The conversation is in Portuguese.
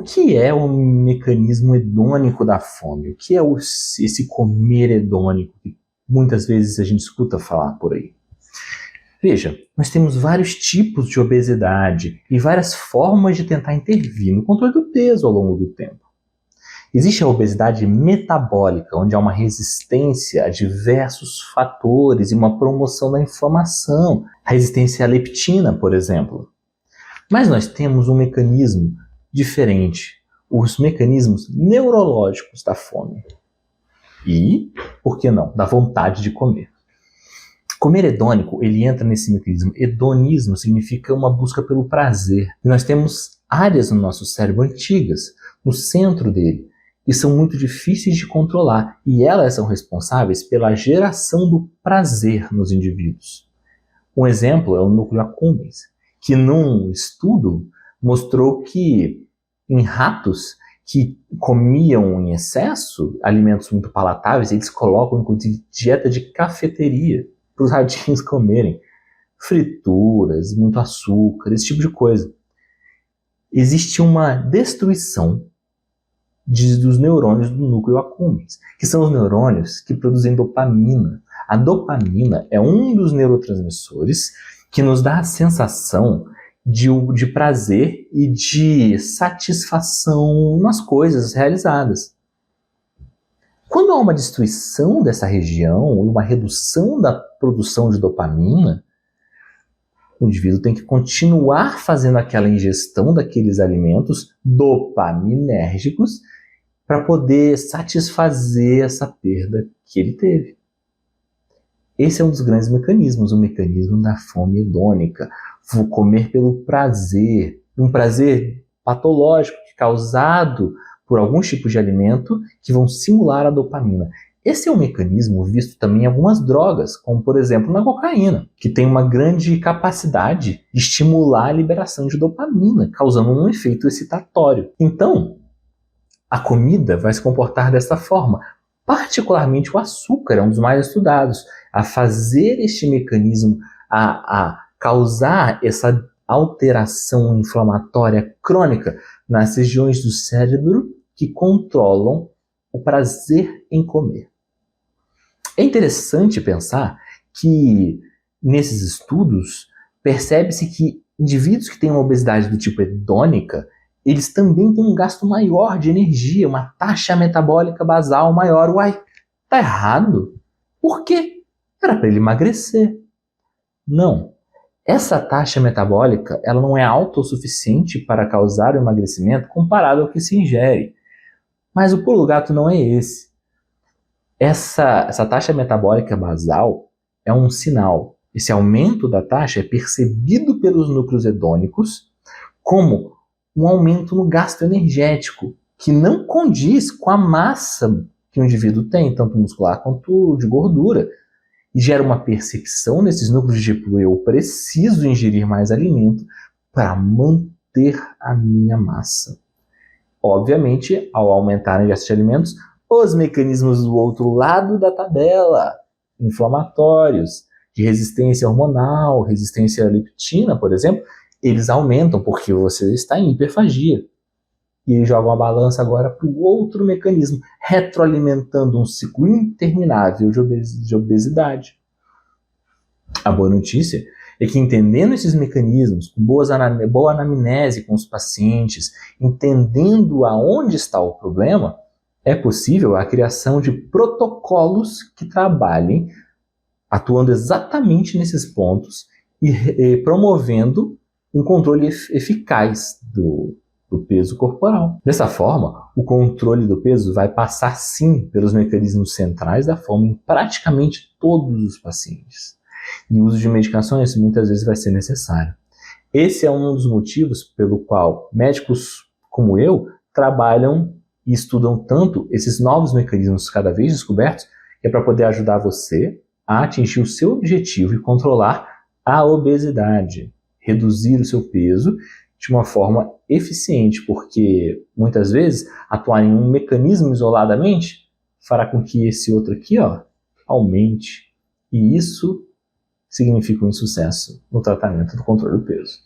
O que é o mecanismo hedônico da fome? O que é esse comer hedônico que muitas vezes a gente escuta falar por aí? Veja, nós temos vários tipos de obesidade e várias formas de tentar intervir no controle do peso ao longo do tempo. Existe a obesidade metabólica, onde há uma resistência a diversos fatores e uma promoção da inflamação, a resistência à leptina, por exemplo. Mas nós temos um mecanismo diferente, os mecanismos neurológicos da fome. E, por que não, da vontade de comer. Comer hedônico, ele entra nesse mecanismo. Hedonismo significa uma busca pelo prazer. E nós temos áreas no nosso cérebro antigas, no centro dele, que são muito difíceis de controlar. E elas são responsáveis pela geração do prazer nos indivíduos. Um exemplo é o núcleo accumbens, que num estudo mostrou que em ratos que comiam em excesso alimentos muito palatáveis, eles colocam inclusive dieta de cafeteria para os ratinhos comerem. Frituras, muito açúcar, esse tipo de coisa. Existe uma destruição dos neurônios do núcleo accumbens, que são os neurônios que produzem dopamina. A dopamina é um dos neurotransmissores que nos dá a sensação de prazer e de satisfação nas coisas realizadas. Quando há uma destruição dessa região, uma redução da produção de dopamina, o indivíduo tem que continuar fazendo aquela ingestão daqueles alimentos dopaminérgicos para poder satisfazer essa perda que ele teve. Esse é um dos grandes mecanismos, o mecanismo da fome hedônica. Vou comer pelo prazer, um prazer patológico causado por alguns tipos de alimento que vão simular a dopamina. Esse é um mecanismo visto também em algumas drogas, como por exemplo na cocaína, que tem uma grande capacidade de estimular a liberação de dopamina, causando um efeito excitatório. Então, a comida vai se comportar dessa forma. Particularmente o açúcar é um dos mais estudados, a fazer este mecanismo, a causar essa alteração inflamatória crônica nas regiões do cérebro que controlam o prazer em comer. É interessante pensar que nesses estudos percebe-se que indivíduos que têm uma obesidade do tipo hedônica, eles também têm um gasto maior de energia, uma taxa metabólica basal maior. Uai, tá errado? Por quê? Era para ele emagrecer. Não. Essa taxa metabólica ela não é autossuficiente para causar o emagrecimento comparado ao que se ingere. Mas o pulo do gato não é esse. Essa taxa metabólica basal é um sinal. Esse aumento da taxa é percebido pelos núcleos hedônicos como um aumento no gasto energético, que não condiz com a massa que o indivíduo tem, tanto muscular quanto de gordura, e gera uma percepção nesses núcleos de tipo, eu preciso ingerir mais alimento para manter a minha massa. Obviamente, ao aumentar a ingesta de alimentos, os mecanismos do outro lado da tabela, inflamatórios, de resistência hormonal, resistência à leptina, por exemplo, eles aumentam porque você está em hiperfagia. E eles jogam a balança agora para o outro mecanismo, retroalimentando um ciclo interminável de obesidade. A boa notícia é que entendendo esses mecanismos, com boa anamnese com os pacientes, entendendo aonde está o problema, é possível a criação de protocolos que trabalhem atuando exatamente nesses pontos e promovendo um controle eficaz do peso corporal. Dessa forma, o controle do peso vai passar sim pelos mecanismos centrais da fome em praticamente todos os pacientes. E o uso de medicações muitas vezes vai ser necessário. Esse é um dos motivos pelo qual médicos como eu trabalham e estudam tanto esses novos mecanismos cada vez descobertos, que é para poder ajudar você a atingir o seu objetivo e controlar a obesidade, reduzir o seu peso de uma forma eficiente, porque muitas vezes atuar em um mecanismo isoladamente fará com que esse outro aqui aumente, e isso significa um insucesso no tratamento do controle do peso.